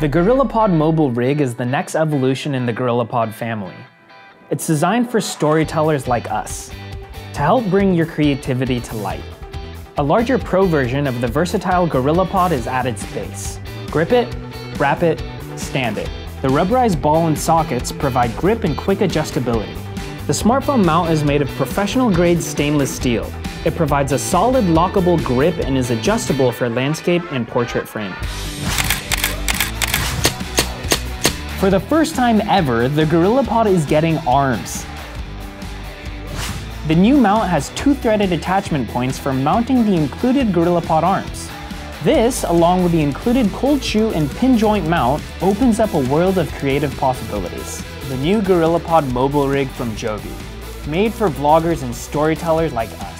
The Gorillapod Mobile Rig is the next evolution in the Gorillapod family. It's designed for storytellers like us, to help bring your creativity to light. A larger Pro version of the versatile Gorillapod is at its base. Grip it, wrap it, stand it. The rubberized ball and sockets provide grip and quick adjustability. The smartphone mount is made of professional-grade stainless steel. It provides a solid lockable grip and is adjustable for landscape and portrait framing. For the first time ever, the Gorillapod is getting arms. The new mount has two threaded attachment points for mounting the included Gorillapod arms. This, along with the included cold shoe and pin joint mount, opens up a world of creative possibilities. The new Gorillapod Mobile Rig from Joby, made for vloggers and storytellers like us.